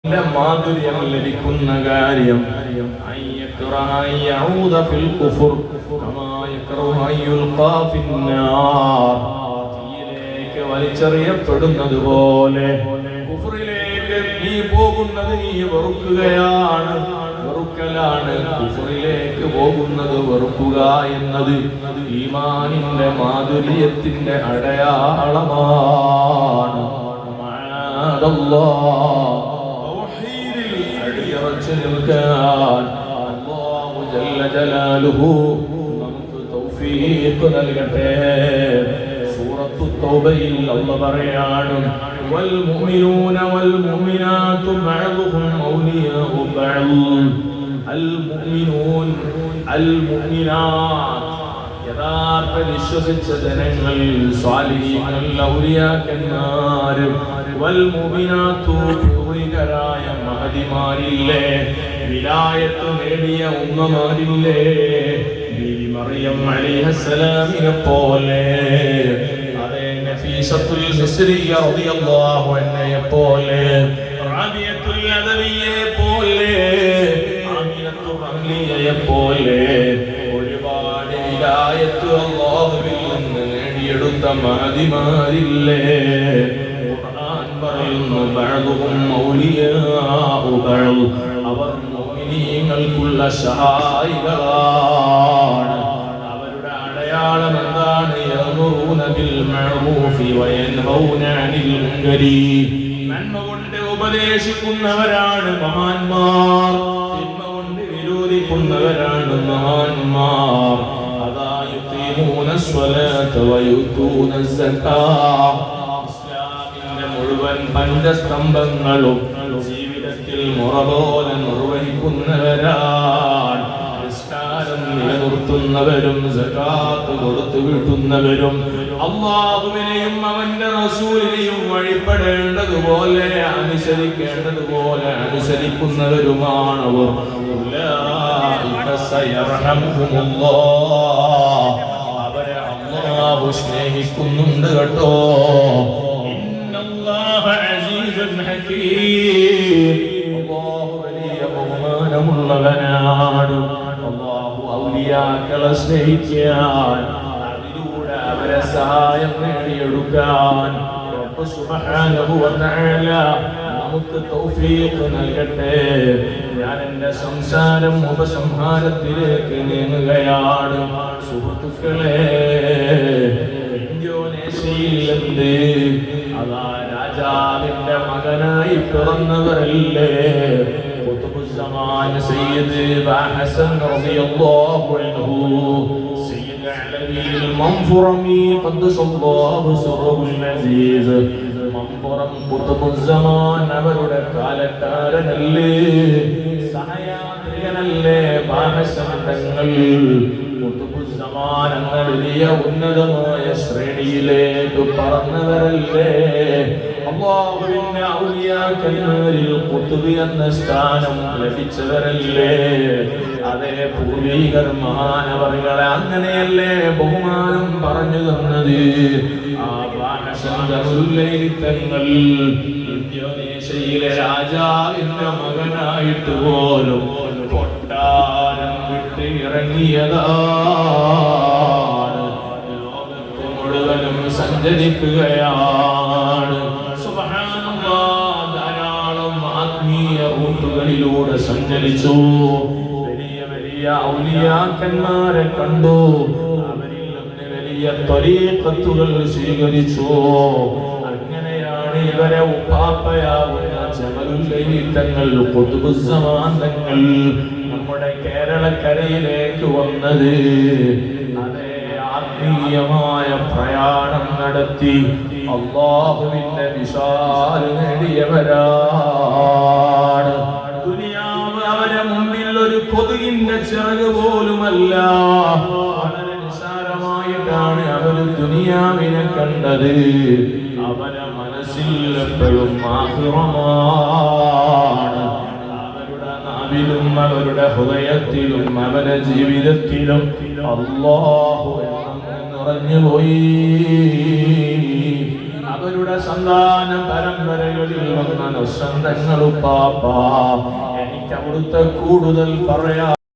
മാധുര്യം ലഭിക്കുന്ന കാര്യം തീയിലേക്ക് വലിച്ചെറിയപ്പെടുന്നത് പോലെ കുഫറിലേക്ക് നീ പോകുന്നത് നീ വെറുക്കുകയാണ്, വെറുക്കലാണ്. കുഫറിലേക്ക് പോകുന്നത് വെറുക്കുക എന്നത് ഈമാനിന്റെ മാധുര്യത്തിന്റെ അടയാളമാണ്. അല്ലാഹു ജല്ല ജലാലുഹു നമുക്ക് തൗഫീഖ് നൽകട്ടെ. സൂറത്തു തൗബയിൽ അല്ലാഹു പറയാണ്, വൽ മുഅ്മിനൂന വൽ മുഅ്മിനാതു ബഅദുഹും ഔലിയാഉ ബഅദ്. അൽ മുഅ്മിനൂൻ അൽ മുഅ്മിനാത്ത് യഥാർത്ഥ വിശ്വസിച്ച ജനങ്ങൾ, സ്വാലിഹീങ്ങൾ, ഔലിയാക്കന്മാർ, വൽ മുഅ്മിനാതു പൂർവികരായ മഹദിമാരില്ലേ, വിലായത്ത് നേടിയ ഉമ്മമാരില്ലേ, ബീവി മറിയം അലൈഹിസ്സലാമിനെ പോലെ, അതേ നഫീസത്തുൽ മിസ്രിയ റളിയല്ലാഹു അൻഹയെ പോലെ, റാബിയത്തുൽ അദവിയെ പോലെ, ആമിനത്തു റംലിയെ പോലെ ഒരുപാട് വിലായത്ത് അല്ലാഹുവിൽ നിന്ന് നേടിയെടുത്ത മഹദിമാരില്ലേ. പറയുന്നു ബഅദുഹും ഔലിയാഉ ബഅദ്, അവർ മുഅ്മിനീങ്ങൾക്കുള്ള സഹായികളാണ്. അവരുടെ അടയാളം എന്താണ്? യഅ്മുറൂന ബിൽ മഅറൂഫി വയൻഹൗന അനിൽ മുൻകരി. നന്മ കൊണ്ട് ഉപദേശിക്കുന്നവരാണ് മഹാന്മാർ, തിന്മ കൊണ്ട് വിരോധിക്കുന്നവരാണ് മഹാന്മാർ. അതാ യുഖീമൂന സ്വലാത വയുതൂന സകാത്ത്, മുഴുവൻ പഞ്ചസ്തംഭങ്ങളും ജീവിതത്തിൽ മുറ പോലെ നിർവഹിക്കുന്നവരാണ്. നിസ്കാരം നിലനിർത്തുന്നവരും സകാത്ത് കൊടുത്തു വീട്ടുന്നവരും അല്ലാഹുവിനെയും അവന്റെ റസൂലിനെയും വഴിപ്പെടേണ്ടതുപോലെ അനുസരിക്കേണ്ടതുപോലെ അനുസരിക്കുന്നവരുമാണവർ. അവരെ അല്ലാഹു സ്നേഹിക്കുന്നുണ്ട് കേട്ടോ. അല്ലാഹു വലിയ ബഹുമാനമുള്ളവനാണ്. അല്ലാഹു ഔലിയാക്കളെ സ്നേഹിക്കാൻ, അതിലൂടെ അവരെ സഹായം നേടിയെടുക്കാൻ റബ്ബ് സുബ്ഹാനഹു വ തആല നമുക്ക് തൗഫീഖ് നൽകട്ടെ. ഞാൻ എന്റെ സംസാരം ഉപസംഹാരത്തിലേക്ക് നീങ്ങുകയാണ്. സുഹൃത്തുക്കളെ, ഇന്തോനേഷ്യയിലെന്ത് അതാ രാജാവിന്റെ മകനായി പിറന്നവരല്ലേ ഖുത്ബുസ്സമാൻ സയ്യിദ് ഹസൻ റളിയല്ലാഹു അൻഹു, സയ്യിദ് അലവിൽ മൻഫുറമി ഖദ്ദസല്ലാഹു സിറഹുൽ അസീസ്. മൻഫുറം ഖുത്ബുസ്സമാൻ അവരുടെ കാലക്കാരനല്ലേ, സഹയാത്രികനല്ലേ ഹസൻ തങ്ങൾ. ഖുത്ബുസ്സമാൻ എന്ന വലിയ ഉന്നതമായ ശ്രേണിയിലേക്ക് പറന്നവരല്ലേ. അല്ലാഹുവിന്റെ ഔലിയാക്കന്മാരിൽ ഖുത്ബ് എന്ന സ്ഥാനം ലഭിച്ചവരല്ലേ. അതേ പൂർവീകർ മഹാനവറുകളെ അങ്ങനെയല്ലേ ബഹുമാനം പറഞ്ഞു തന്നത്. ആ തങ്ങൾ ഇന്തോനേഷ്യയിലെ രാജാവിന്റെ മകനായിട്ട് പോലും കൊട്ടാരം വിട്ട് ഇറങ്ങിയതാണ്. ലോകത്ത് മുഴുവനും സഞ്ചരിക്കുകയാണ്. സുബ്ഹാനല്ലാഹ്, ധാരാളം ആത്മീയ റൂട്ടുകളിലൂടെ സഞ്ചരിച്ചു. വലിയ വലിയ ഔലിയാക്കന്മാരെ കണ്ടു. അവരിൽ നിന്ന് വലിയ ത്വരീഖത്തുകൾ സ്വീകരിച്ചു. അങ്ങനെയാണ് ഇവരെ ഉപ്പാപ്പയാവുന്ന ജമലുൽ തങ്ങൾ, ഖുത്ബുസ്സമാൻ തങ്ങൾ നമ്മുടെ കേരളക്കരയിലേക്ക് വന്നത്. അതേ ആത്മീയമായ പ്രയാണം നടത്തി അല്ലാഹുവിന്റെ വിശാൽ നേടിയവരാണ്. ദുനിയാവ് അവരെ മുന്നിൽ ഒരു കൊതുകിന്റെ ചിറക് പോലുമല്ല. വളരെ നിസ്സാരമായിട്ടാണ് അവര് ദുനിയാവിനെ കണ്ടത്. അവരെ മനസ്സിൽ എപ്പോഴും ആഖിറമാണ്. അവരുടെ നാവിലും അവരുടെ ഹൃദയത്തിലും അവരുടെ ജീവിതത്തിലും അല്ലാഹു നിറഞ്ഞുപോയി. അവരുടെ സന്താന പരമ്പരകളിൽ വന്ന നൊസന്തങ്ങളുപ്പാപ്പ എനിക്ക് അവിടുത്തെ കൂടുതൽ പറയാ